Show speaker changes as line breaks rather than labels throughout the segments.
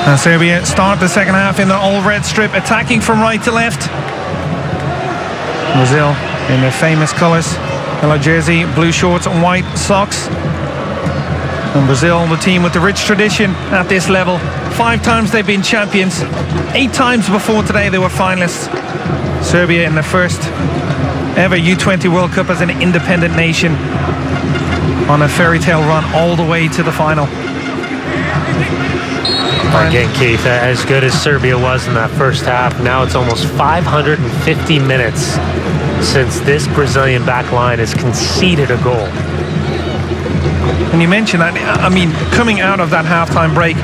And Serbia start the second half in the all-red strip, attacking from right to left. Brazil in their famous colours, yellow jersey, blue shorts and white socks. And Brazil, the team with the rich tradition at this level. 5 times they've been champions. 8 times before today they were finalists. Serbia in their first ever U20 World Cup as an independent nation, on a fairy tale run all the way to the final.
Again, Keith, as good as Serbia was in that first half, now it's almost 550 minutes since this Brazilian back line has conceded a goal.
And you mentioned that, I mean, coming out of that halftime break,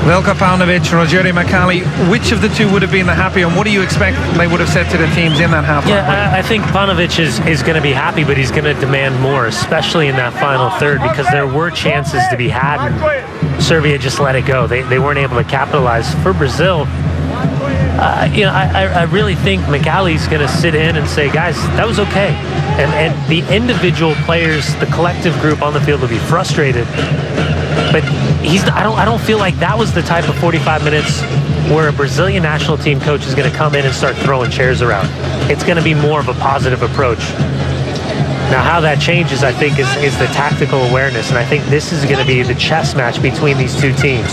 Veljko Paunovic, Rogerio Macali, which of the two would have been the happier, and what do you expect they would have said to the teams in that halftime break?
I think Paunovic is going to be happy, but he's going to demand more, especially in that final third, because there were chances to be had, and Serbia just let it go. They weren't able to capitalize. For Brazil, I really think Macali's going to sit in and say, guys, that was okay. And the individual players, the collective group on the field will be frustrated. But I don't feel like that was the type of 45 minutes where a Brazilian national team coach is going to come in and start throwing chairs around. It's going to be more of a positive approach. Now, how that changes, I think, is the tactical awareness, and I think this is going to be the chess match between these two teams.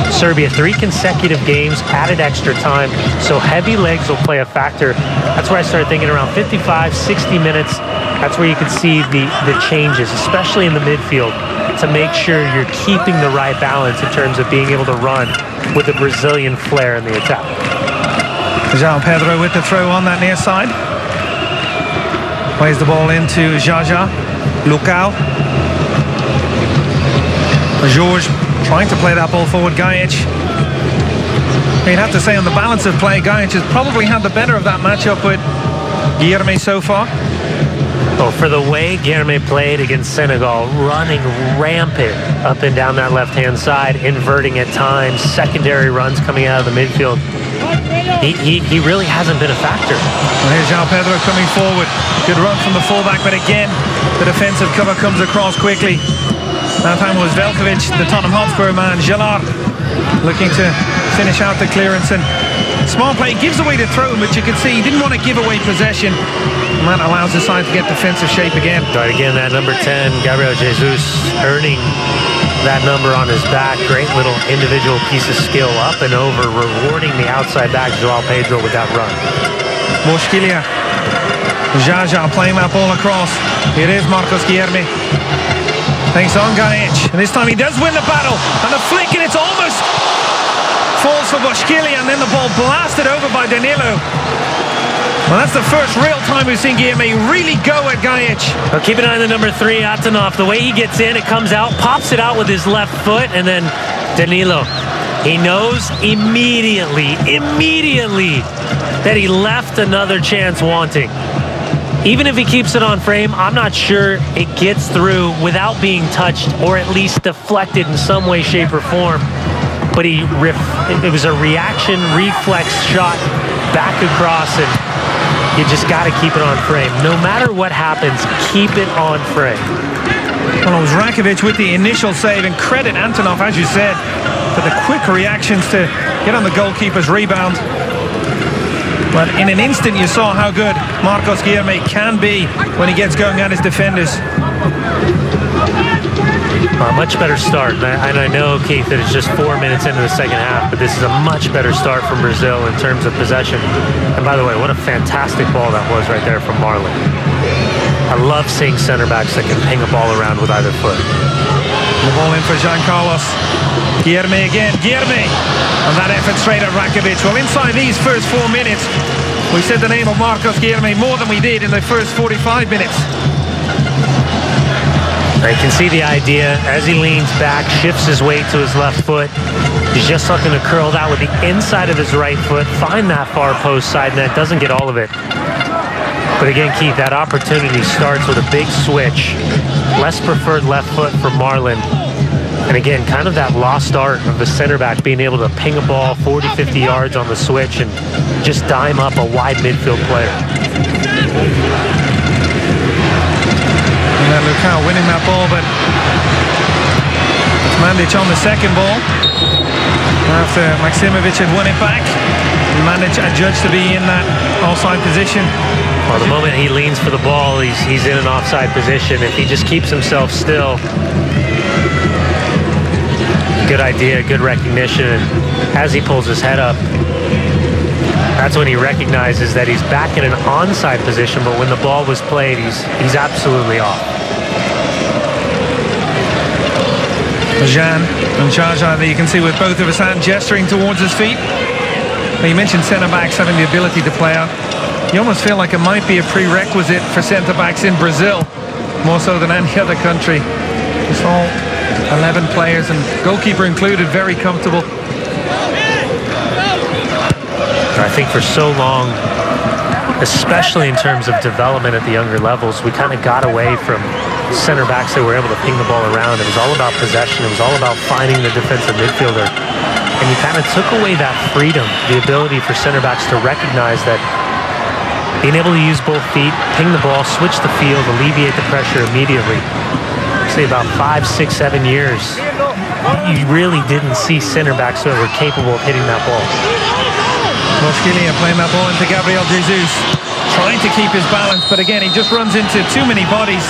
Serbia, 3 consecutive games, added extra time, so heavy legs will play a factor. That's where I started thinking around 55, 60 minutes. That's where you can see the changes, especially in the midfield, to make sure you're keeping the right balance in terms of being able to run with the Brazilian flair in the attack.
João Pedro with the throw on that near side. Plays the ball into Jaja. Lukau. George trying to play that ball forward. Gajic. You'd have to say on the balance of play, Gajic has probably had the better of that matchup with Guilherme so far.
Well, for the way Guilherme played against Senegal, running rampant up and down that left-hand side, inverting at times, secondary runs coming out of the midfield, he really hasn't been a factor.
Well, here's João Pedro coming forward. Good run from the fullback, but again, the defensive cover comes across quickly. That time was Veljkovic, the Tottenham Hotspur man. Gelard looking to finish out the clearance, and small play, gives away the throw, but you can see he didn't want to give away possession. And that allows the side to get defensive shape again.
Right, again, that number 10, Gabriel Jesus, earning that number on his back. Great little individual piece of skill, up and over, rewarding the outside back, João Pedro, with that run.
Moshkilia. Jaja playing that ball across. It is Marcos Guilherme. Takes on Gajic, and this time he does win the battle. And the flick, and it's almost falls for Moshkilia, and then the ball blasted over by Danilo. Well, that's the first real time we've seen Guilherme really go at Gajic.
Well, keep an eye on the number 3, Atanov. The way he gets in, it comes out, pops it out with his left foot, and then Danilo. He knows immediately that he left another chance wanting. Even if he keeps it on frame, I'm not sure it gets through without being touched or at least deflected in some way, shape, or form. But it was a reaction, reflex shot back across, and you just got to keep it on frame. No matter what happens, keep it on frame.
Well, it was Rakovic with the initial save, and credit Antonov, as you said, for the quick reactions to get on the goalkeeper's rebound. But in an instant, you saw how good Marcos Guilherme can be when he gets going at his defenders.
A much better start, and I know, Keith, that it's just 4 minutes into the second half, but this is a much better start from Brazil in terms of possession. And by the way, what a fantastic ball that was right there from Marlon. I love seeing center backs that can ping a ball around with either foot.
The ball in for Jean Carlos. Guilherme again, Guilherme. And that effort straight at Rakovic. Well, inside these first 4 minutes, we said the name of Marcos Guilherme more than we did in the first 45 minutes.
I can see the idea as he leans back, shifts his weight to his left foot. He's just looking to curl that with the inside of his right foot, find that far post side net, doesn't get all of it. But again, Keith, that opportunity starts with a big switch. Less preferred left foot for Marlon. And again, kind of that lost art of the center back being able to ping a ball 40, 50 yards on the switch and just dime up a wide midfield player.
And then Lukau winning that ball, but it's Mandic on the second ball. after Maksimovic had won it back. He managed a judge to be in that offside position.
Well, the moment he leans for the ball, he's in an offside position. If he just keeps himself still, good idea, good recognition. And as he pulls his head up, that's when he recognizes that he's back in an onside position, but when the ball was played, he's absolutely off.
Jean and Jaja there you can see with both of his hands gesturing towards his feet. Now, you mentioned centre-backs having the ability to play out. You almost feel like it might be a prerequisite for centre-backs in Brazil, more so than any other country. It's all 11 players and goalkeeper included, very comfortable.
I think for so long, especially in terms of development at the younger levels, we kind of got away from center backs that were able to ping the ball around. It was all about possession. It was all about finding the defensive midfielder. And you kind of took away that freedom, the ability for center backs to recognize that being able to use both feet, ping the ball, switch the field, alleviate the pressure immediately. Say about 5, 6, 7 years, you really didn't see center backs that were capable of hitting that ball.
Moshkilia playing that ball into Gabriel Jesus, trying to keep his balance, but again he just runs into too many bodies.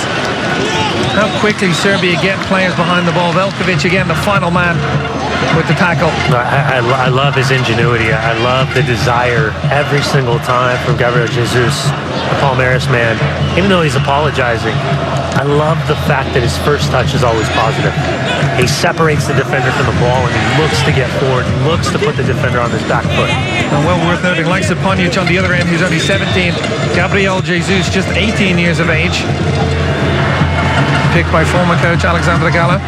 How quickly Serbia get players behind the ball. Veljkovic again, the final man with the tackle.
I love his ingenuity. I love the desire every single time from Gabriel Jesus, the Palmeiras man. Even though he's apologizing, I love the fact that his first touch is always positive. He separates the defender from the ball and he looks to get forward, looks to put the defender on his back foot.
And well worth noting, like Saponic on the other end, who's only 17. Gabriel Jesus, just 18 years of age. Picked by former coach Alexander Gala.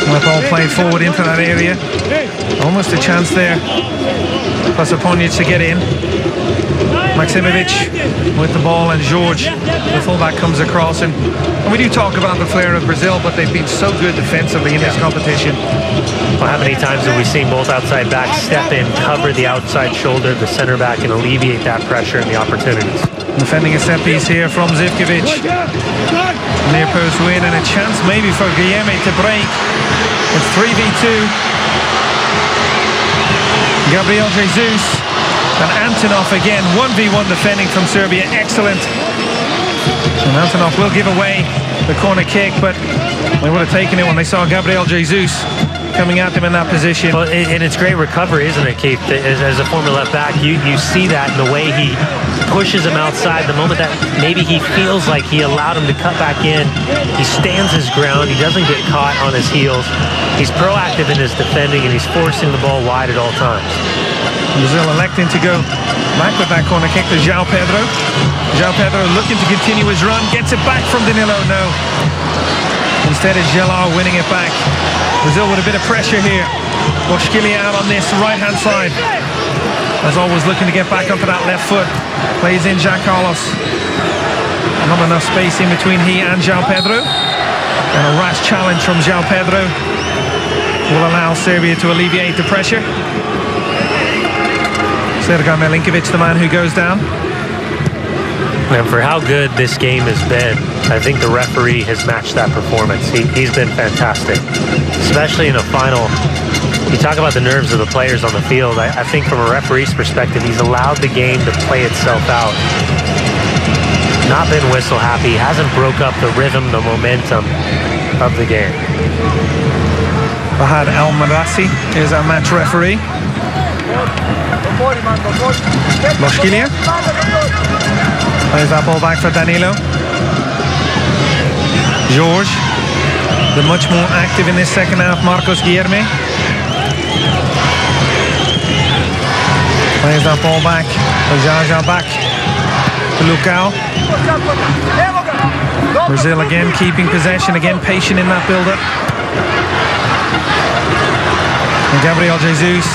The ball played forward into that area. Almost a chance there for Saponic to get in. Maksimovic with the ball and George, the fullback, comes across. And we do talk about the flair of Brazil, but they've been so good defensively in this competition.
Well, how many times have we seen both outside backs step in, cover the outside shoulder of the center back and alleviate that pressure and the opportunities?
Defending a set piece here from Zivkovic. Near post win and a chance maybe for Guilherme to break. It's 3v2. Gabriel Jesus and Antonov again. 1v1 defending from Serbia. Excellent. And Antonov will give away the corner kick, but they would have taken it when they saw Gabriel Jesus coming at them in that position.
Well, and it's great recovery, isn't it, Keith? As a former left back, you see that in the way he pushes him outside. The moment that maybe he feels like he allowed him to cut back in, he stands his ground. He doesn't get caught on his heels. He's proactive in his defending, and he's forcing the ball wide at all times.
Brazil electing to go back with that corner kick to João Pedro. João Pedro looking to continue his run. Gets it back from Danilo. No. Instead it's Gellar winning it back. Brazil with a bit of pressure here. Moshkilia out on this right-hand side. As always, looking to get back onto that left foot. Plays in Jean Carlos. Not enough space in between he and João Pedro. And a rash challenge from João Pedro will allow Serbia to alleviate the pressure. Sergej Milinkovic, the man who goes down.
And for how good this game has been, I think the referee has matched that performance. He's been fantastic, especially in a final. You talk about the nerves of the players on the field. I think from a referee's perspective, he's allowed the game to play itself out. Not been whistle happy, hasn't broke up the rhythm, the momentum of the game.
Fahad El-Marassi is our match referee. Moshkilia plays that ball back for Danilo. George, the much more active in this second half, Marcos Guilherme. Plays that ball back for Jaja, back to Lucao. Brazil again keeping possession, again patient in that build-up. And Gabriel Jesus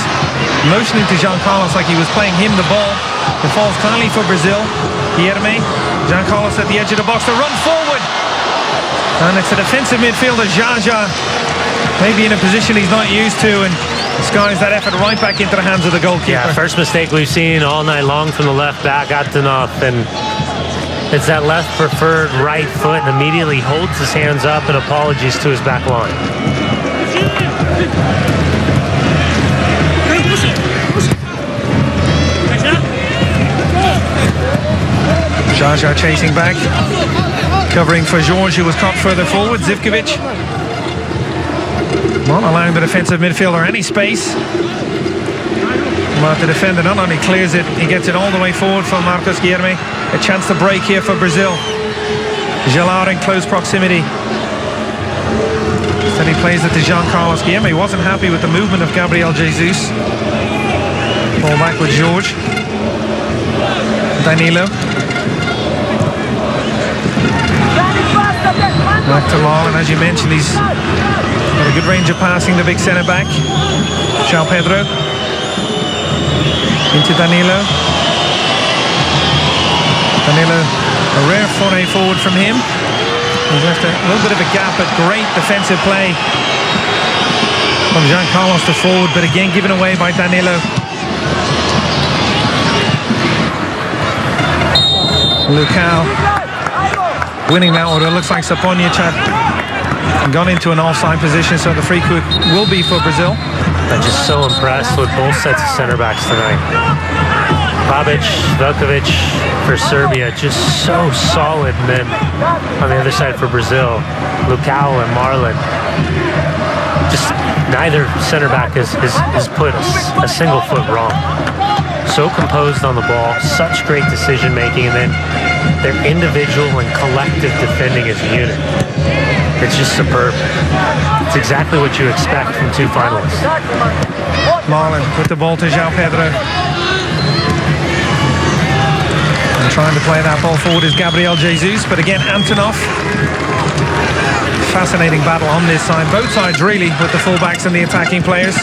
motioning to Jean Carlos like he was playing him the ball. It falls kindly for Brazil. Guilherme, Jean Carlos at the edge of the box to run forward. And it's a defensive midfielder, Jaja, maybe in a position he's not used to, and skies that effort right back into the hands of the goalkeeper.
Yeah, first mistake we've seen all night long from the left back, Antonov, and it's that left preferred right foot, and immediately holds his hands up and apologies to his back line.
Jaja chasing back, covering for George, who was caught further forward. Zivkovic not allowing the defensive midfielder any space, but the defender not only clears it, he gets it all the way forward for Marcos Guilherme. A chance to break here for Brazil. Gellar in close proximity. Instead he plays it to Jean Carlos Guilherme. He wasn't happy with the movement of Gabriel Jesus. Ball back with George. Danilo. Back to Marlon, as you mentioned, he's got a good range of passing, the big centre-back. João Pedro. Into Danilo. Danilo, a rare foray forward from him. He's left a little bit of a gap, but great defensive play from Jean Carlos to forward, but again given away by Danilo. Lukau winning that one. It looks like Saponic had gone into an offside position, so the free kick will be for Brazil.
I'm just so impressed with both sets of center backs tonight. Babic, Veljkovic for Serbia, just so solid. And then on the other side for Brazil, Lukau and Marlon. Just neither center back has put a single foot wrong. So composed on the ball, such great decision making, and then their individual and collective defending as a unit. It's just superb. It's exactly what you expect from two finalists.
Marlon with the ball to João Pedro. And trying to play that ball forward is Gabriel Jesus, but again Antonov. Fascinating battle on this side. Both sides really, with the fullbacks and the attacking players.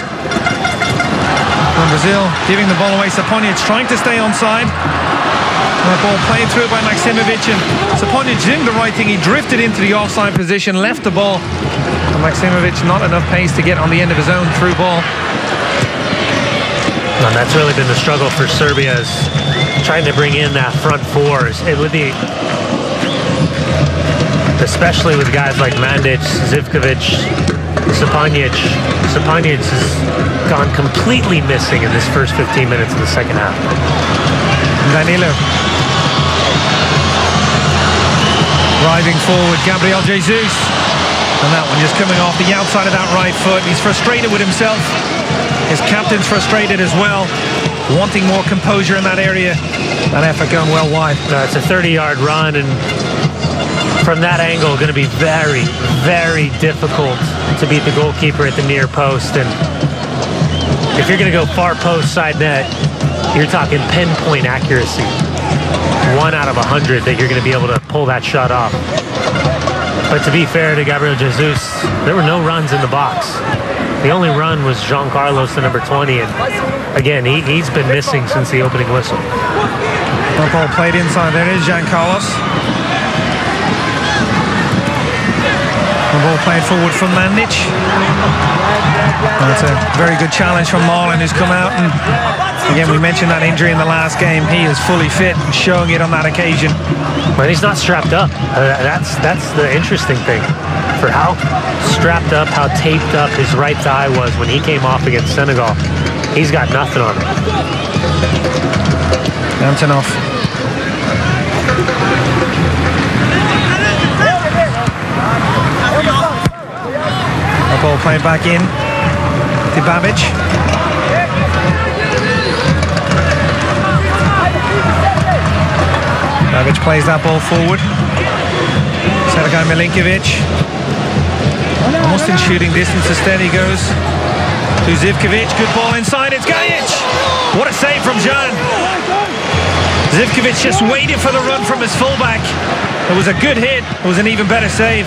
And Brazil giving the ball away. Saponic trying to stay onside. That ball played through by Maksimovic, and Saponic doing the right thing. He drifted into the offside position, left the ball, and Maksimovic not enough pace to get on the end of his own through ball.
And that's really been the struggle for Serbia, is trying to bring in that front four. It would be, especially with guys like Mandic, Zivkovic, Saponic. Saponic has gone completely missing in this first 15 minutes of the second half.
Danilo. Driving forward, Gabriel Jesus. And that one just coming off the outside of that right foot. He's frustrated with himself. His captain's frustrated as well, wanting more composure in that area. That effort going well wide.
No, it's a 30-yard run, and from that angle, going to be very, very difficult to beat the goalkeeper at the near post. And if you're going to go far post, side net, you're talking pinpoint accuracy. 1 out of 100 that you're going to be able to pull that shot off. But to be fair to Gabriel Jesus, there were no runs in the box. The only run was Jean Carlos, the number 20, and again, he's been missing since the opening whistle.
The ball played inside. There is Jean Carlos. The ball played forward from Mandic. That's a very good challenge from Marlon, who's come out, and again, we mentioned that injury in the last game. He is fully fit and showing it on that occasion.
But he's not strapped up. That's the interesting thing. For how strapped up, how taped up his right thigh was when he came off against Senegal, he's got nothing on it.
Antonov. The ball played back in to Babic. Babic plays that ball forward. Sergej Milinkovic. Almost in shooting distance. Instead he goes to Zivkovic. Good ball inside. It's Gajic. What a save from Jan. Zivkovic just waited for the run from his fullback. It was a good hit. It was an even better save.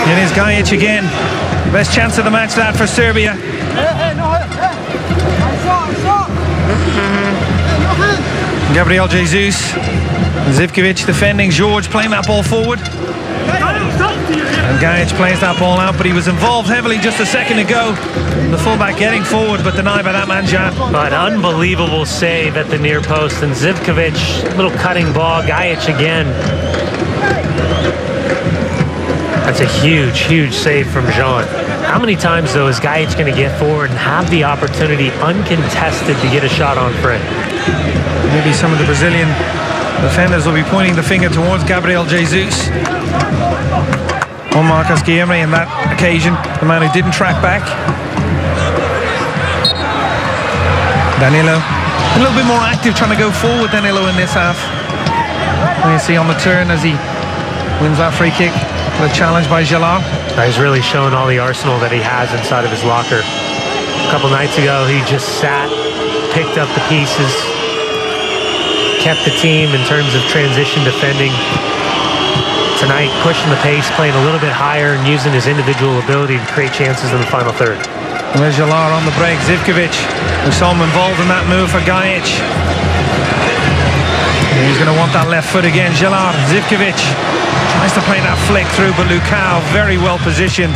It is Gajic again. Best chance of the match that for Serbia. Gabriel Jesus. Zivkovic defending. George playing that ball forward. And Gajic plays that ball out, but he was involved heavily just a second ago. The fullback getting forward, but denied by that man, Jan.
An unbelievable save at the near post. And Zivkovic, little cutting ball. Gajic again. That's a huge, huge save from Jean. How many times, though, is Gajic going to get forward and have the opportunity uncontested to get a shot on Fred?
Maybe some of the Brazilian defenders will be pointing the finger towards Gabriel Jesus. Or Marcos Guilherme in that occasion, the man who didn't track back. Danilo, a little bit more active, trying to go forward, Danilo, in this half. And you see on the turn as he wins that free kick. The challenge by Gelard.
He's really shown all the arsenal that he has inside of his locker. A couple nights ago, he just sat, picked up the pieces, kept the team in terms of transition defending. Tonight, pushing the pace, playing a little bit higher, and using his individual ability to create chances in the final third.
And there's Gelard on the break. Zivkovic, we saw him involved in that move for Gajic. And he's going to want that left foot again. Gelard, Zivkovic tries to play that flick through, but Lukau very well positioned.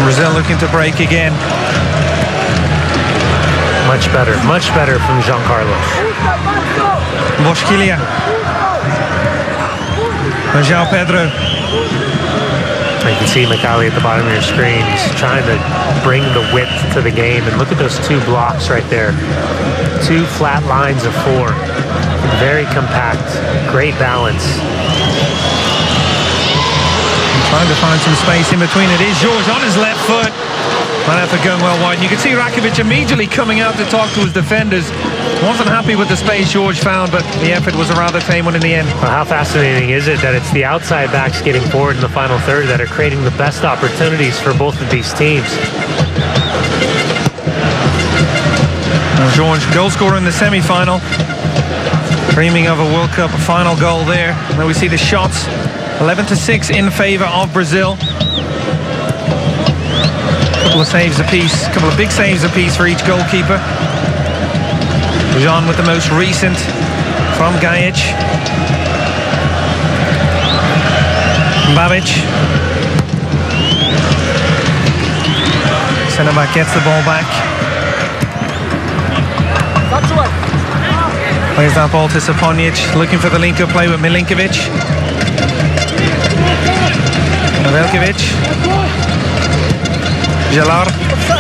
Brazil looking to break again.
Much better from Giancarlo.
Boschkilia. And João Pedro.
You can see McAuley at the bottom of your screen. He's trying to bring the width to the game. And look at those two blocks right there. Two flat lines of four. Very compact. Great balance.
Trying to find some space in between. It is George on his left foot. That effort going well wide. And you can see Rakovic immediately coming out to talk to his defenders. Wasn't happy with the space George found, but the effort was a rather tame one in the end.
Well, how fascinating is it that it's the outside backs getting forward in the final third that are creating the best opportunities for both of these teams.
Well, George, goal scorer in the semi-final. Dreaming of a World Cup final goal there. Now we see the shots. 11-6 in favour of Brazil. Couple of saves apiece, couple of big saves apiece for each goalkeeper. Jean with the most recent from Gajic. Babic. Centre back gets the ball back. Plays that ball to Saponic, looking for the link-up play with Milinkovic. Velkovic. Gelard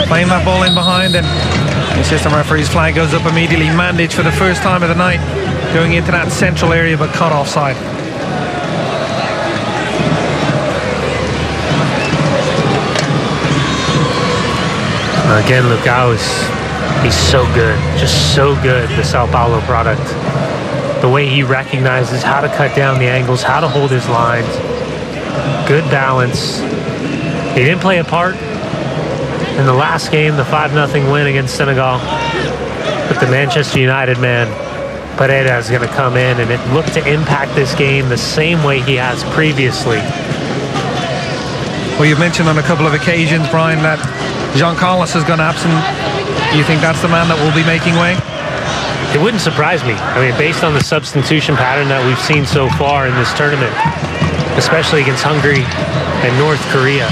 playing that ball in behind, and the assistant referee's flag goes up immediately. Mandic for the first time of the night going into that central area, but cut offside.
Again, Lukau he's so good, just so good, the Sao Paulo product. The way he recognizes how to cut down the angles, how to hold his lines. Good balance. He didn't play a part in the last game, the 5-0 win against Senegal. But the Manchester United man, Pereira, is going to come in and look to impact this game the same way he has previously.
Well, you've mentioned on a couple of occasions, Brian, that Jean Carlos has gone absent. You think that's the man that will be making way?
It wouldn't surprise me. I mean, based on the substitution pattern that we've seen so far in this tournament, especially against Hungary and North Korea.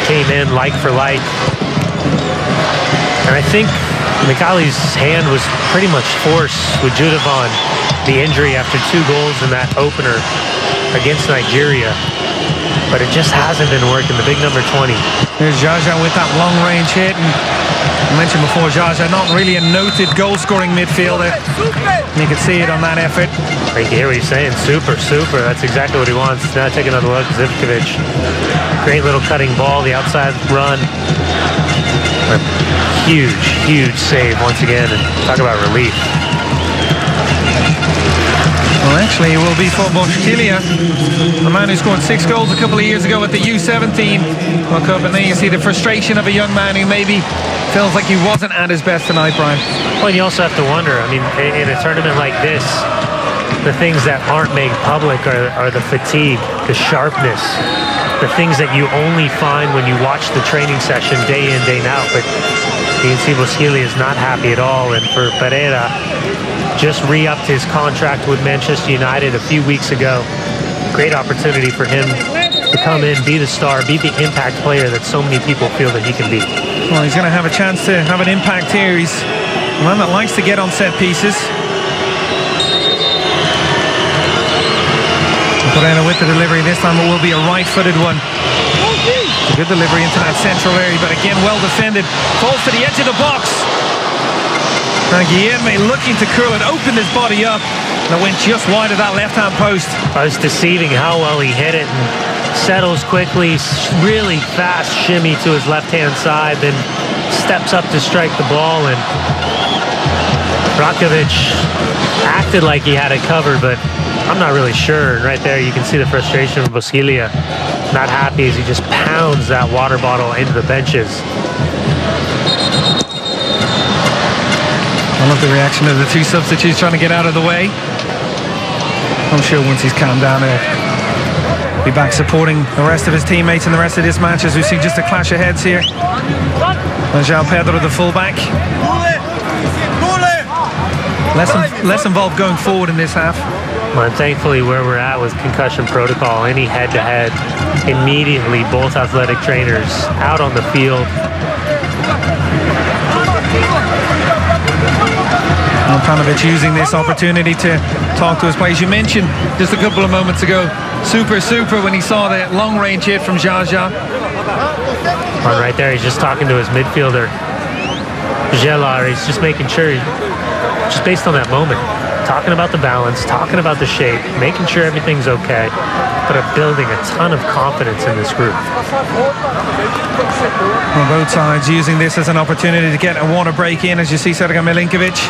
Came in like for like. And I think McAuley's hand was pretty much forced with Judavon, the injury after 2 goals in that opener against Nigeria. But it just hasn't been working, the big number 20.
There's Jaja with that long-range hit. And I mentioned before, Jaja, not really a noted goal-scoring midfielder. And you can see it on that effort.
I hear what he's saying. Super. That's exactly what he wants. Now take another look. Zivkovic. Great little cutting ball. The outside run. A huge save once again. And talk about relief.
Well, actually, it will be for Boschkilia, the man who scored 6 goals a couple of years ago at the U17 World Cup. And then you see the frustration of a young man who maybe feels like he wasn't at his best tonight, Brian.
Well, and you also have to wonder, I mean, in a tournament like this, the things that aren't made public are the fatigue, the sharpness, the things that you only find when you watch the training session day in, day out. But you can see Boschkilia is not happy at all. And for Pereira, just re-upped his contract with Manchester United a few weeks ago. Great opportunity for him to come in, be the star, be the impact player that so many people feel that he can be.
Well, he's going to have a chance to have an impact here. He's a man that likes to get on set pieces. Pereira with the delivery. This time it will be a right-footed one. A good delivery into that central area, but again well defended. Falls to the edge of the box. And Guilherme looking to curl it, opened his body up, and it went just wide of that left-hand post.
I was deceiving how well he hit it, and settles quickly, really fast shimmy to his left-hand side, then steps up to strike the ball, and Rakovic acted like he had it covered, but I'm not really sure. And right there you can see the frustration of Bosquilla. Not happy as he just pounds that water bottle into the benches.
I love the reaction of the two substitutes trying to get out of the way. I'm sure once he's calmed down, he'll be back supporting the rest of his teammates in the rest of this match, as we see just a clash of heads here. And João Pedro, the fullback. Less involved going forward in this half.
Well, and thankfully where we're at with concussion protocol, any head-to-head, immediately both athletic trainers out on the field.
Panovich using this opportunity to talk to his players. You mentioned just a couple of moments ago, super when he saw the long-range hit from Jaja.
Well, right there, he's just talking to his midfielder, Gelar. He's just making sure, just based on that moment, talking about the balance, talking about the shape, making sure everything's okay, but building a ton of confidence in this group.
On both sides using this as an opportunity to get a water break in, as you see Sergej Milinkovic.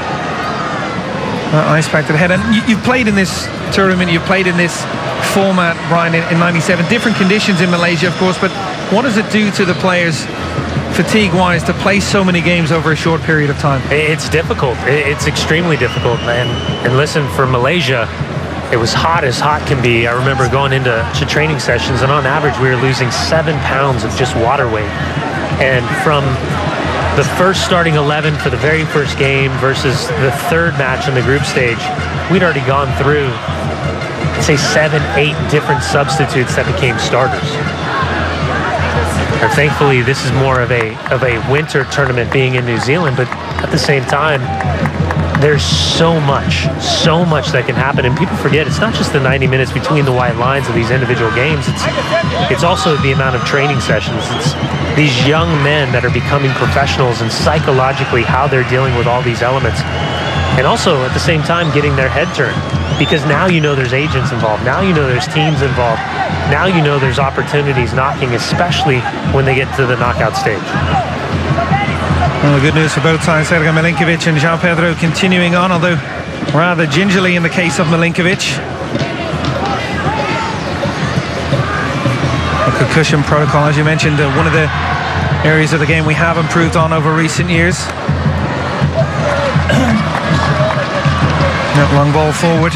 Ice pack to the head. And you've played in this tournament, you've played in this format, Brian, in 97. Different conditions in Malaysia, of course, but what does it do to the players fatigue-wise to play so many games over a short period of time?
It's difficult. It's extremely difficult. And listen, for Malaysia, it was hot as hot can be. I remember going into training sessions, and on average, we were losing 7 pounds of just water weight. And from the first starting 11 for the very first game versus the third match in the group stage, we'd already gone through, I'd say, 7, 8 different substitutes that became starters. And thankfully, this is more of a winter tournament being in New Zealand, but at the same time, there's so much that can happen. And people forget, it's not just the 90 minutes between the white lines of these individual games. It's also the amount of training sessions. It's these young men that are becoming professionals, and psychologically how they're dealing with all these elements. And also, at the same time, getting their head turned. Because now you know there's agents involved. Now you know there's teams involved. Now you know there's opportunities knocking, especially when they get to the knockout stage.
Well, the good news for both sides, Sergej Milinkovic and João Pedro continuing on, although rather gingerly in the case of Milinkovic. A concussion protocol, as you mentioned, one of the areas of the game we have improved on over recent years. That long ball forward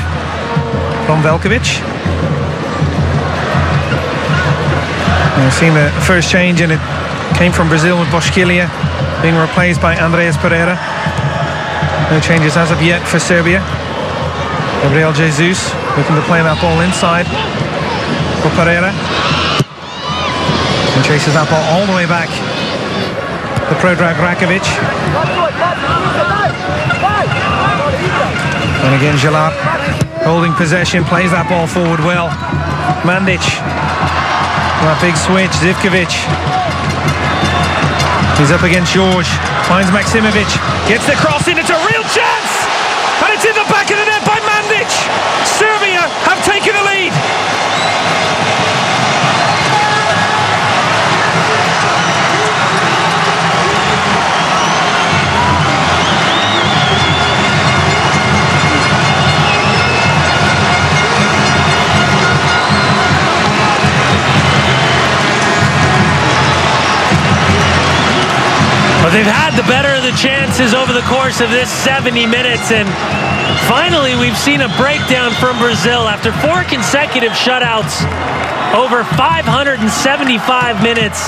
from Veljkovic. We've seen the first change, and it came from Brazil with Bosquilla being replaced by Andreas Pereira. No changes as of yet for Serbia. Gabriel Jesus looking to play that ball inside for Pereira. And chases that ball all the way back to Predrag Rakovic. And again, Gelar holding possession, plays that ball forward well. Mandic, that big switch, Zivkovic. He's up against George, finds Maksimovic, gets the cross in, it's a real chance! And it's in the back of the net by Mandic! Serbia have taken the lead!
Well, they've had the better of the chances over the course of this 70 minutes, and finally we've seen a breakdown from Brazil after 4 consecutive shutouts over 575 minutes.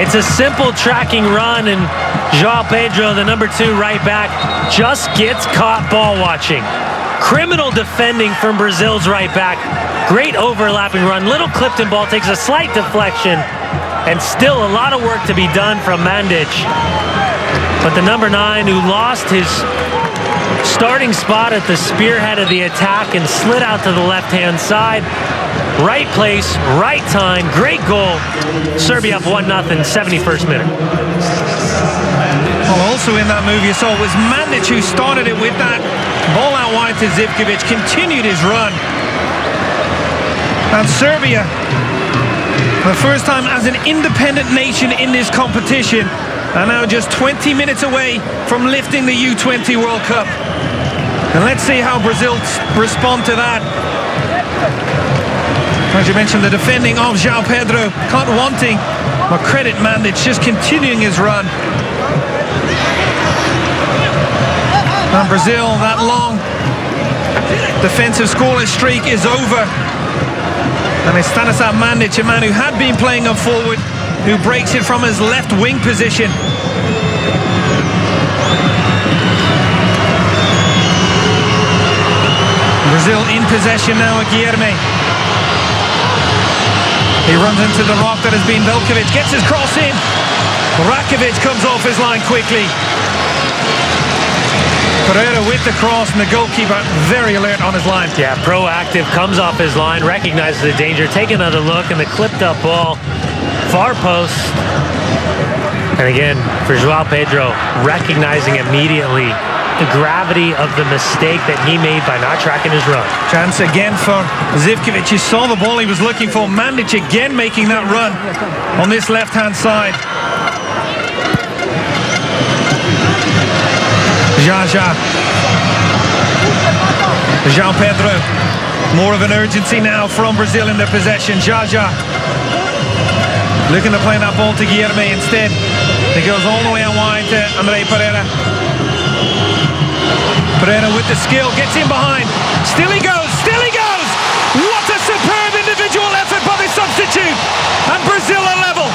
It's a simple tracking run, and João Pedro, the number 2 right back, just gets caught ball watching. Criminal defending from Brazil's right back. Great overlapping run. Little Clifton ball takes a slight deflection, and still a lot of work to be done from Mandic. But the number 9, who lost his starting spot at the spearhead of the attack and slid out to the left-hand side. Right place, right time, great goal. Serbia up 1-0, 71st minute.
Well, also in that move you saw was Mandic, who started it with that ball out wide to Zivkovic, continued his run. And Serbia, the first time as an independent nation in this competition, are now just 20 minutes away from lifting the U20 World Cup. And let's see how Brazil respond to that. As you mentioned, the defending of João Pedro, caught wanting, but credit Mandic just continuing his run. And Brazil, that long defensive scoreless streak is over. And it's Stanislav Mandic, a man who had been playing up forward, who breaks it from his left wing position. Brazil in possession now at Guilherme. He runs into the rock that has been Veljkovic, gets his cross in. Rakovic comes off his line quickly. Pereira with the cross, and the goalkeeper very alert on his line.
Yeah, proactive, comes off his line, recognizes the danger, take another look, and the clipped up ball, far post. And again, for João Pedro, recognizing immediately the gravity of the mistake that he made by not tracking his run.
Chance again for Zivkovic. You saw the ball he was looking for. Mandic again making that run on this left-hand side. João Pedro. More of an urgency now from Brazil in their possession. Looking to play that ball to Guilherme instead. It goes all the way out wide to André Pereira. Pereira with the skill, gets in behind. Still he goes, still he goes! What a superb individual effort by the substitute! And Brazil are level.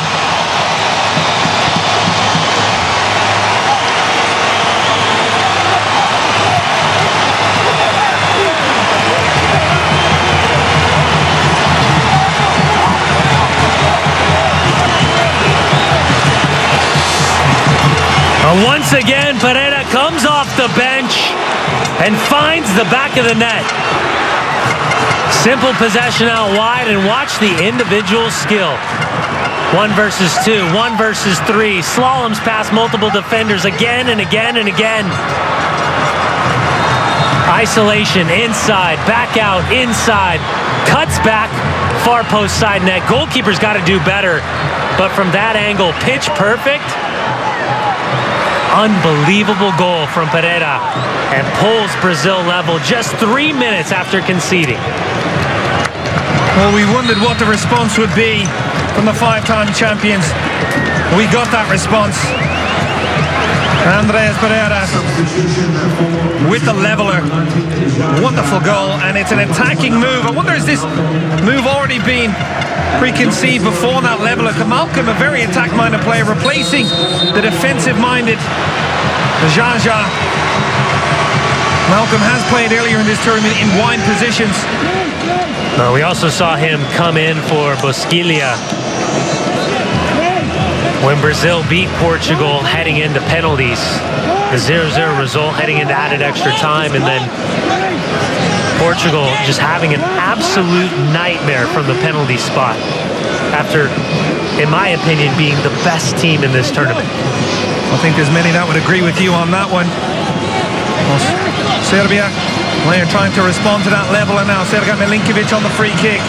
Once again, Pereira comes off the bench and finds the back of the net. Simple possession out wide, and watch the individual skill. 1 versus 2, 1 versus 3. Slaloms past multiple defenders again and again and again. Isolation, inside, back out, inside. Cuts back, far post side net. Goalkeeper's got to do better. But from that angle, pitch perfect. Unbelievable goal from Pereira, and pulls Brazil level just 3 minutes after conceding.
Well, we wondered what the response would be from the 5-time champions. We got that response. Andrés Pereira with the leveler. Wonderful goal, and it's an attacking move. I wonder, has this move already been preconceived before that leveler? Malcolm, a very attack-minded player, replacing the defensive-minded Jaja. Malcolm has played earlier in this tournament in wide positions.
We also saw him come in for Bosquilha when Brazil beat Portugal heading into penalties. The 0-0 result heading into added extra time, and then Portugal just having an absolute nightmare from the penalty spot after, in my opinion, being the best team in this tournament.
I think there's many that would agree with you on that one. Well, Serbia, they're trying to respond to that leveler now. Sergej Milinkovic on the free kick.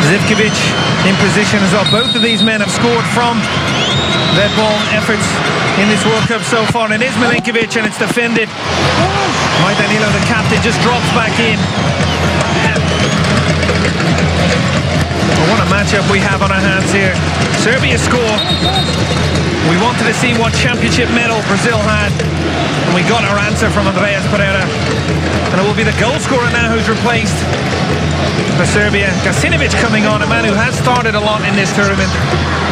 Zivkovic in position as well. Both of these men have scored from their ball efforts in this World Cup so far. And it is Milinkovic, and it's defended by Danilo, the captain, just drops back in. Well, what a matchup we have on our hands here. Serbia score. We wanted to see what championship medal Brazil had, and we got our answer from Andrés Pereira. And it will be the goal scorer now who's replaced for Serbia. Kasinovic coming on, a man who has started a lot in this tournament,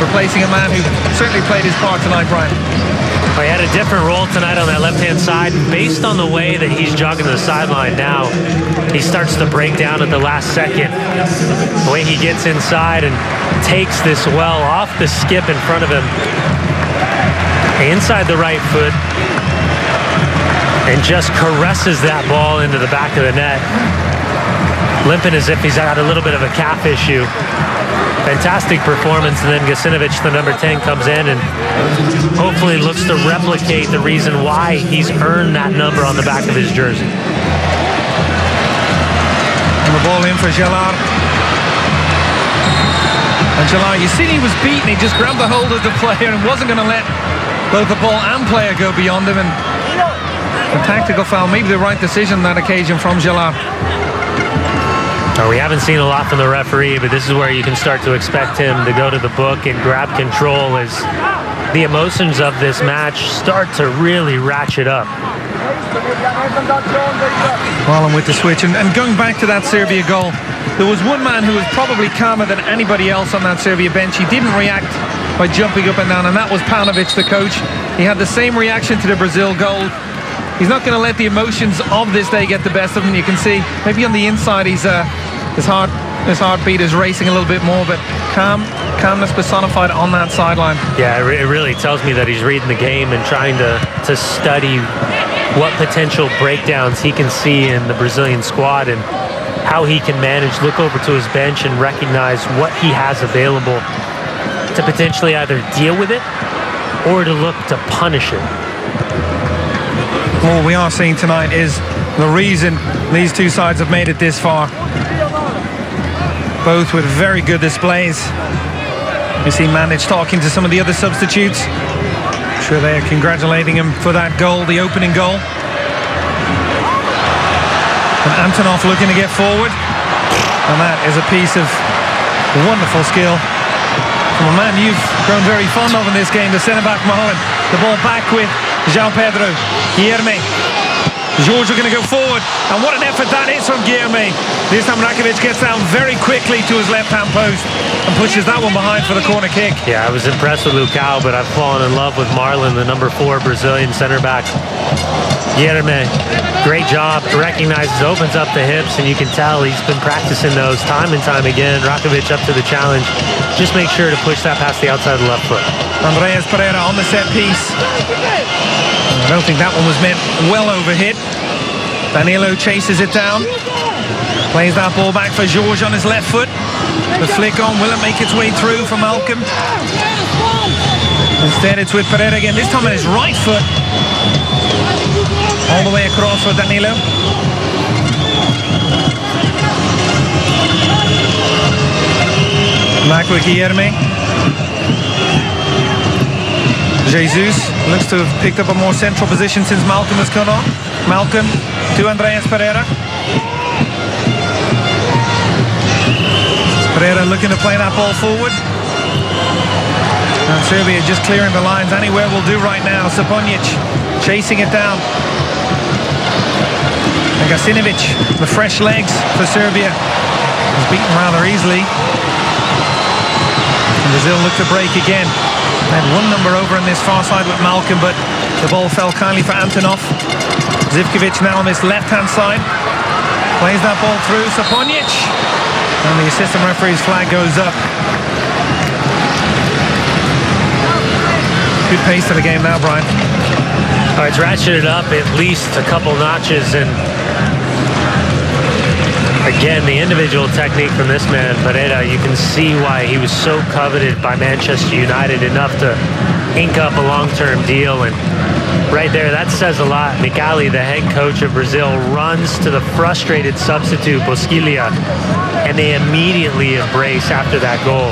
replacing a man who certainly played his part tonight, Brian.
Well, he had a different role tonight on that left-hand side, and based on the way that he's jogging to the sideline now, he starts to break down at the last second. The way he gets inside and takes this well off the skip in front of him, inside the right foot, and just caresses that ball into the back of the net, limping as if he's had a little bit of a calf issue. Fantastic performance, and then Gacinovic, the number 10, comes in and hopefully looks to replicate the reason why he's earned that number on the back of his jersey.
And the ball in for Gelard. And Gelard, you see he was beaten. He just grabbed the hold of the player and wasn't going to let both the ball and player go beyond him. And a tactical foul, maybe the right decision on that occasion from Gelard.
We haven't seen a lot from the referee, but this is where you can start to expect him to go to the book and grab control as the emotions of this match start to really ratchet up.
Well, and with the switch, and going back to that Serbia goal, there was one man who was probably calmer than anybody else on that Serbia bench. He didn't react by jumping up and down, and that was Paunovic, the coach. He had the same reaction to the Brazil goal. He's not going to let the emotions of this day get the best of him. You can see maybe on the inside his heartbeat is racing a little bit more, but calmness personified on that sideline.
Yeah, it really tells me that he's reading the game and trying to study what potential breakdowns he can see in the Brazilian squad and how he can manage, look over to his bench and recognize what he has available to potentially either deal with it or to look to punish it.
What we are seeing tonight is the reason these two sides have made it this far. Both with very good displays. You see Manic talking to some of the other substitutes. I'm sure they are congratulating him for that goal, the opening goal. And Antonov looking to get forward. And that is a piece of wonderful skill from a man you've grown very fond of in this game, the centre-back Mulholland. The ball back with João Pedro. Guilherme. Jorge are going to go forward, and what an effort that is from Guilherme. This time Rakovic gets down very quickly to his left-hand post and pushes that one behind for the corner kick.
Yeah, I was impressed with Lucao, but I've fallen in love with Marlon, the number 4 Brazilian center-back. Guilherme, great job, recognizes, opens up the hips, and you can tell he's been practicing those time and time again. Rakovic up to the challenge. Just make sure to push that past the outside of the left foot.
Andreas Pereira on the set piece. I don't think that one was meant well over hit. Danilo chases it down. Plays that ball back for Jorge on his left foot. The flick on, will it make its way through for Malcolm? Instead it's with Pereira again, this time on his right foot. All the way across for Danilo. Back with Guilherme. Jesus looks to have picked up a more central position since Malcolm has come on. Malcolm to Andreas Pereira. Pereira looking to play that ball forward. And Serbia just clearing the lines. Anywhere will do right now. Saponic chasing it down. And Gacinovic, the fresh legs for Serbia, was beaten rather easily. And Brazil look to break again. They had one number over on this far side with Malcolm, but the ball fell kindly for Antonov. Zivkovic now on this left-hand side. Plays that ball through. Saponic. And the assistant referee's flag goes up. Good pace to the game now, Brian.
It's ratcheted up at least a couple notches, and again, the individual technique from this man, Pereira, you can see why he was so coveted by Manchester United, enough to ink up a long-term deal. And right there, that says a lot. Micali, the head coach of Brazil, runs to the frustrated substitute, Bosquilha, and they immediately embrace after that goal.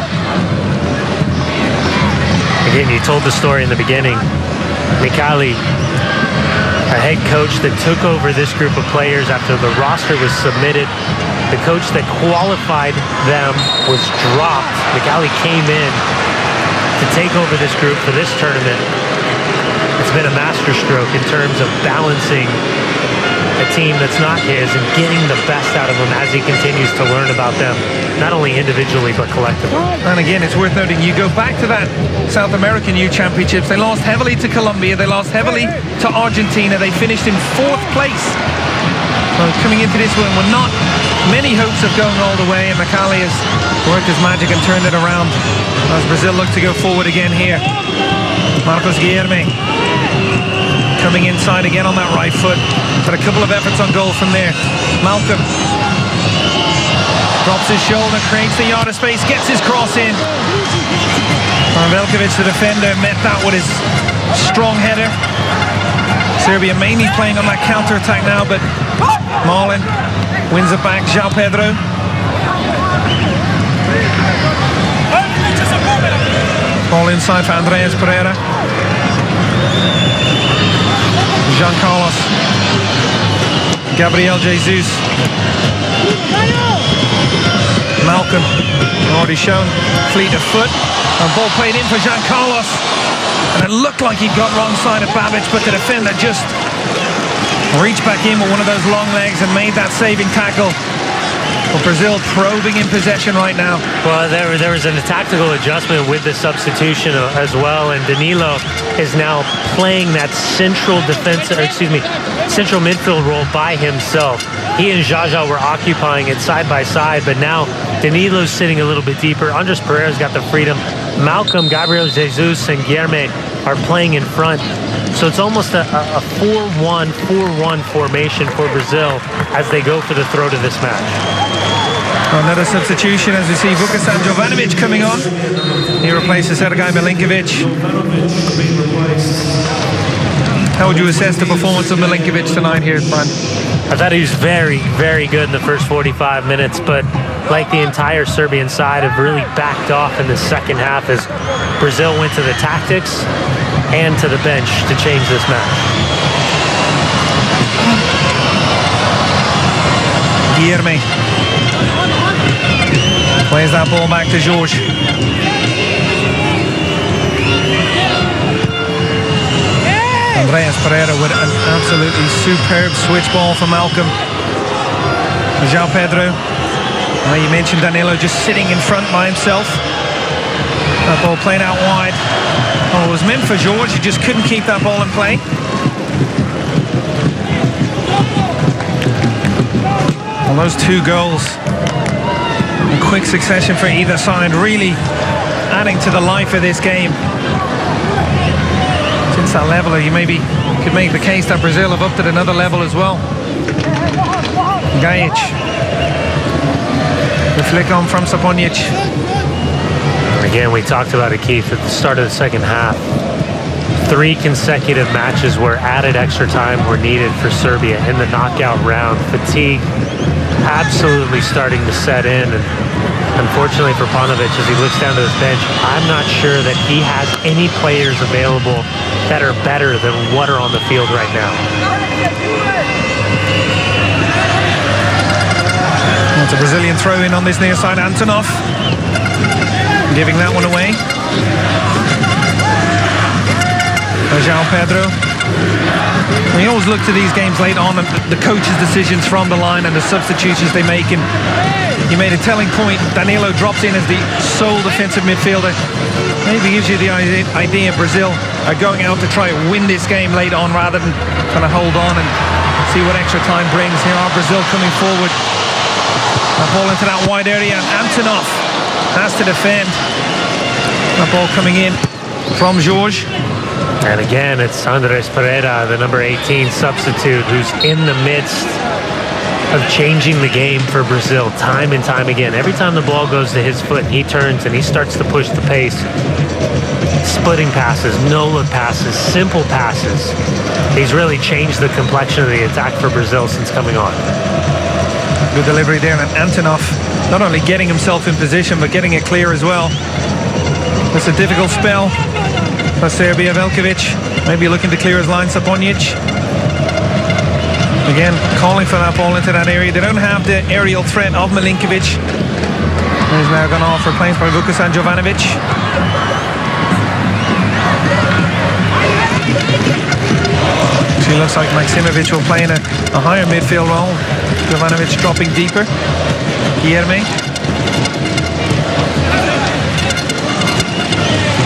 Again, you told the story in the beginning. Micali, a head coach that took over this group of players after the roster was submitted. The coach that qualified them was dropped. Micali came in to take over this group for this tournament. It's been a masterstroke in terms of balancing a team that's not his and getting the best out of them as he continues to learn about them, not only individually but collectively.
And again, it's worth noting, you go back to that South American Youth Championships, they lost heavily to Colombia, they lost heavily to Argentina, they finished in 4th place. So coming into this one with not many hopes of going all the way, and Macali has worked his magic and turned it around as Brazil look to go forward again here. Marcos Guilherme coming inside again on that right foot. Had a couple of efforts on goal from there. Malcolm drops his shoulder, creates the yard of space, gets his cross in. Milinkovic, the defender, met that with his strong header. Serbia mainly playing on that counter-attack now, but Marlin wins it back. João Pedro. Ball inside for Andreas Pereira. Jean Carlos. Gabriel Jesus. Malcolm, already shown fleet of foot. And ball played in for Jean Carlos. And it looked like he got wrong side of Babic, but the defender just reached back in with one of those long legs and made that saving tackle. Well, Brazil probing in possession right now.
Well, there was a tactical adjustment with the substitution as well, and Danilo is now playing that central central midfield role by himself. He and Jaja were occupying it side by side, but now Danilo's sitting a little bit deeper. Andres Pereira's got the freedom. Malcolm, Gabriel Jesus, and Guilherme are playing in front. So it's almost a 4-1 formation for Brazil as they go for the throat of this match.
Another substitution as we see Vukasan Jovanovic coming on. He replaces Sergej Milinkovic. How would you assess the performance of Milinkovic tonight here, Brian?
I thought he was very, very good in the first 45 minutes, but like the entire Serbian side have really backed off in the second half as Brazil went to the tactics and to the bench to change this match.
Guilherme plays that ball back to Jorge. Andreas Pereira with an absolutely superb switch ball for Malcolm. João Pedro. You mentioned Danilo just sitting in front by himself. That ball played out wide. Oh, it was meant for Jorge. He just couldn't keep that ball in play. Well, those 2 goals in quick succession for either side, really adding to the life of this game. Since that level, you maybe could make the case that Brazil have upped at another level as well. Gajic. The flick on from Saponic.
Again, we talked about it, Keith, at the start of the second half. 3 consecutive matches where added extra time were needed for Serbia in the knockout round. Fatigue absolutely starting to set in, and unfortunately for Paunovic, as he looks down to his bench, I'm not sure that he has any players available that are better than what are on the field right now.
It's a Brazilian throw-in on this near side. Antonov giving that one away. João Pedro. We always look to these games late on and the coach's decisions from the line and the substitutions they make. And you made a telling point. Danilo drops in as the sole defensive midfielder. Maybe gives you the idea Brazil are going out to try to win this game late on rather than trying to hold on and see what extra time brings. Here are Brazil coming forward. That ball into that wide area, and Antonov has to defend. That ball coming in from Jorge.
And again, it's Andres Pereira, the number 18 substitute, who's in the midst of changing the game for Brazil time and time again. Every time the ball goes to his foot, he turns and he starts to push the pace. Splitting passes, no-look passes, simple passes. He's really changed the complexion of the attack for Brazil since coming on.
Good delivery there, and Antonov not only getting himself in position but getting it clear as well. It's a difficult spell for Serbia. Veljkovic maybe looking to clear his line. Saponic again calling for that ball into that area. They don't have the aerial threat of Milinkovic. He's now gone off, replaced by Vukasan Jovanovic. Actually looks like Maksimovic will play in a higher midfield role. Jovanovic dropping deeper. Guilherme.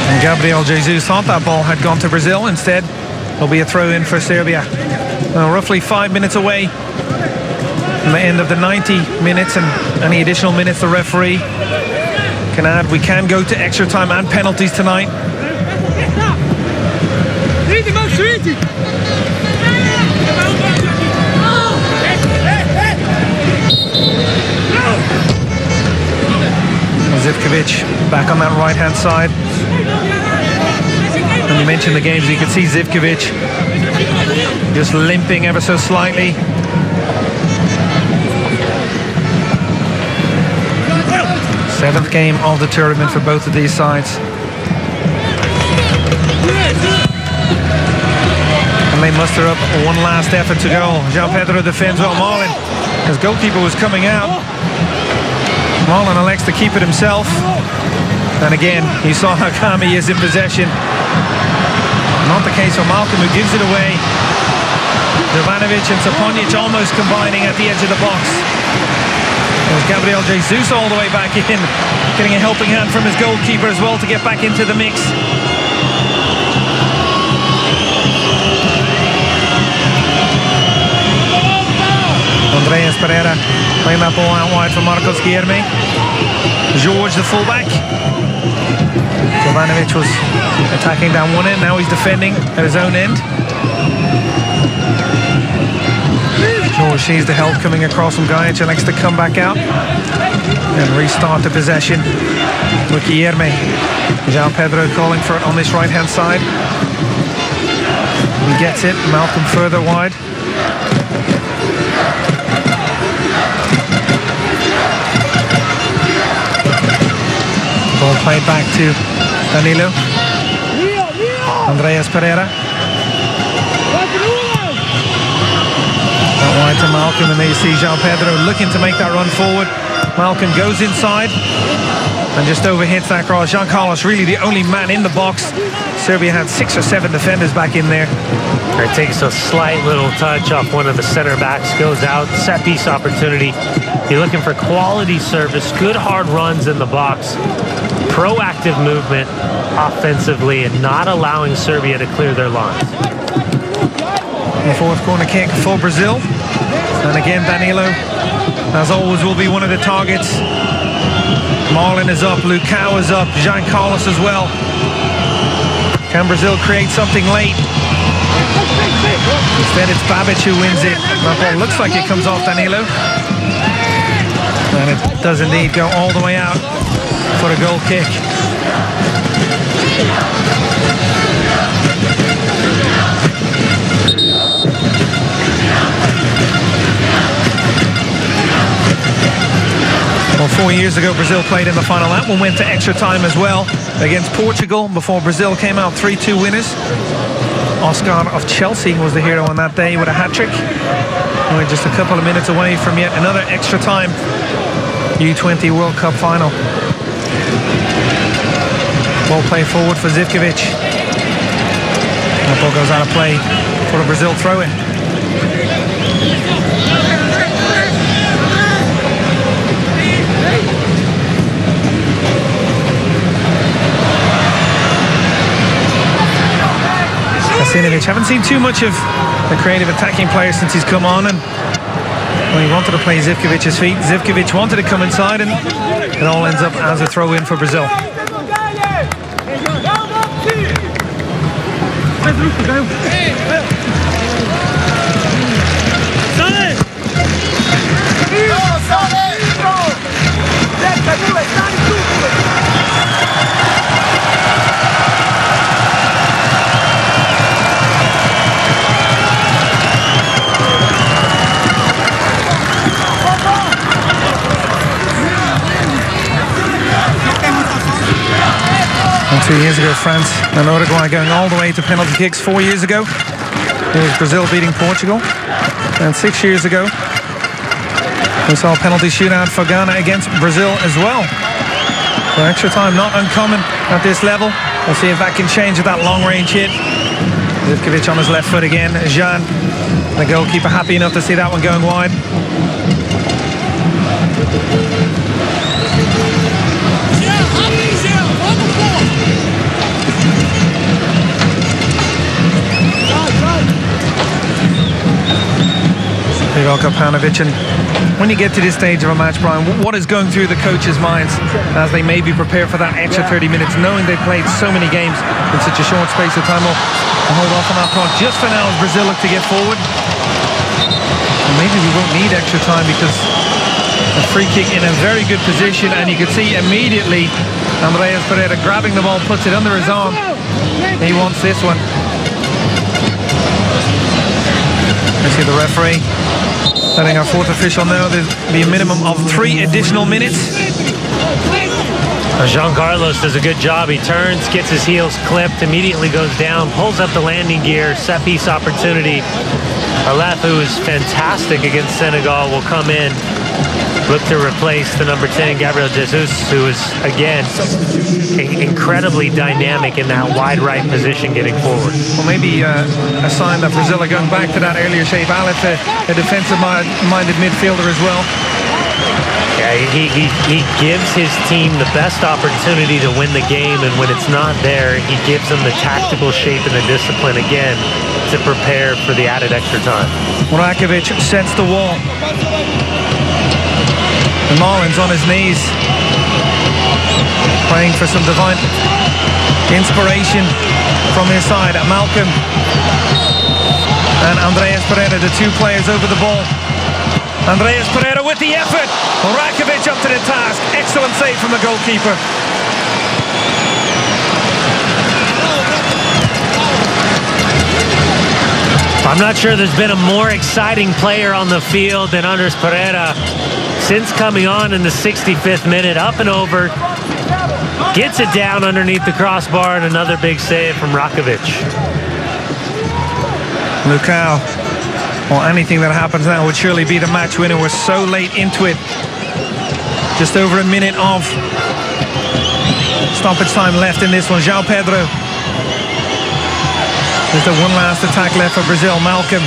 And Gabriel Jesus thought that ball had gone to Brazil. Instead, it'll be a throw-in for Serbia. Roughly 5 minutes away from the end of the 90 minutes, and any additional minutes the referee can add. We can go to extra time and penalties tonight. Zivkovic back on that right-hand side. When you mentioned the games, you could see Zivkovic just limping ever so slightly. Seventh game of the tournament for both of these sides. And they muster up one last effort to go. João Pedro defends well. Marlin, his goalkeeper, was coming out. Marlin elects to keep it himself. And again, you saw how calm he is in possession. Not the case for Malcolm, who gives it away. Jovanovic and Saponic almost combining at the edge of the box. There's Gabriel Jesus all the way back in, getting a helping hand from his goalkeeper as well to get back into the mix. Andreas Pereira playing that ball out wide for Marcos Guilherme. George, the fullback. Jovanovic was attacking down one end, now he's defending at his own end. George sees the help coming across from Gajic and likes to come back out and restart the possession with Guilherme. João Pedro calling for it on this right hand side. He gets it, Malcolm further wide. Ball played back to Danilo. Andreas Pereira. That wide to Malcolm, and there you see João Pedro looking to make that run forward. Malcolm goes inside and just overhits that cross. Jean Carlos really the only man in the box. Serbia had 6 or 7 defenders back in there.
It takes a slight little touch off one of the center backs, goes out, set piece opportunity. You're looking for quality service, good hard runs in the box, proactive movement offensively, and not allowing Serbia to clear their lines.
The fourth corner kick for Brazil. And again, Danilo, as always, will be one of the targets. Marlin is up, Lucao is up, Jean Carlos as well. Can Brazil create something late? Instead, it's Babic who wins it. That ball looks like it comes off Danilo. And it does indeed go all the way out for a goal kick. Well, 4 years ago, Brazil played in the final. That one went to extra time as well against Portugal before Brazil came out 3-2 winners. Oscar of Chelsea was the hero on that day with a hat-trick. We're just a couple of minutes away from yet another extra time U20 World Cup final. Ball play forward for Zivkovic. That ball goes out of play for a Brazil throw-in. Kasinovic, haven't seen too much of the creative attacking player since he's come on, and well, he wanted to play Zivkovic's feet. Zivkovic wanted to come inside, and it all ends up as a throw-in for Brazil. And 2 years ago, France and Uruguay going all the way to penalty kicks. 4 years ago, it was Brazil beating Portugal. And 6 years ago, we saw a penalty shootout for Ghana against Brazil as well. So extra time not uncommon at this level. We'll see if that can change with that long-range hit. Milinkovic on his left foot again. Jean, the goalkeeper, happy enough to see that one going wide. Kapanovic. And when you get to this stage of a match, Brian, what is going through the coaches' minds as they maybe prepare for that extra 30 minutes, knowing they've played so many games in such a short space of time? We'll hold off on that thought just for now as Brazil look to get forward. And maybe we won't need extra time because a free kick in a very good position, and you could see immediately Andreas Pereira grabbing the ball, puts it under his arm. He wants this one. You see the referee letting our fourth official know there'll be a minimum of 3 additional minutes.
Jean Carlos does a good job. He turns, gets his heels clipped, immediately goes down, pulls up the landing gear, set piece opportunity. Aleph, who is fantastic against Senegal, will come in, look to replace the number 10, Gabriel Jesus, who is, again, incredibly dynamic in that wide right position getting forward.
Well, maybe a sign that Brazil are going back to that earlier shape. Aleph, a defensive-minded midfielder as well.
Yeah, he gives his team the best opportunity to win the game, and when it's not there, he gives them the tactical shape and the discipline, again, to prepare for the added extra time.
Rakovic sets the wall. And Marlin's on his knees, praying for some divine inspiration from his side. Malcolm and Andreas Pereira, the 2 players over the ball. Andreas Pereira with the effort. Rakovic up to the task. Excellent save from the goalkeeper.
I'm not sure there's been a more exciting player on the field than Andreas Pereira since coming on in the 65th minute. Up and over, gets it down underneath the crossbar, and another big save from Rakovic.
Lukau, well, anything that happens now would surely be the match winner. We're so late into it. Just over a minute of stoppage time left in this one. João Pedro. There's the one last attack left for Brazil. Malcolm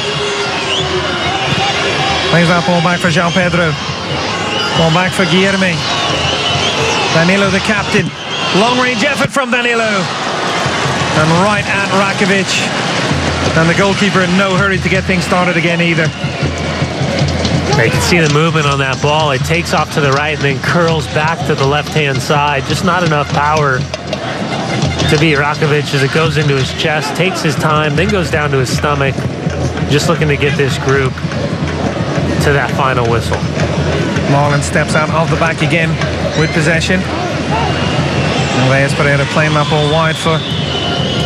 plays that ball back for João Pedro. Ball back for Guilherme. Danilo, the captain. Long-range effort from Danilo. And right at Rakovic. And the goalkeeper in no hurry to get things started again either.
You can see the movement on that ball. It takes off to the right and then curls back to the left-hand side. Just not enough power to beat Rakovic as it goes into his chest, takes his time, then goes down to his stomach. Just looking to get this group to that final whistle.
Marlon steps out of the back again with possession. Andreas Pereira playing that ball wide for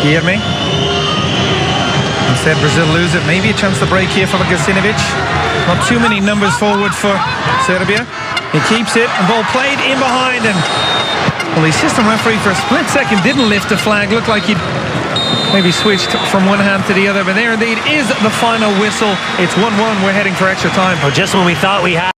Guilherme. Instead, Brazil lose it. Maybe a chance to break here for Milinkovic-Savic. Not too many numbers forward for Serbia. He keeps it, and ball played in behind, and well, the assistant referee for a split second didn't lift the flag. Looked like he'd maybe switched from one hand to the other, but there indeed is the final whistle. It's 1-1. We're heading for extra time.
Well, just when we thought we had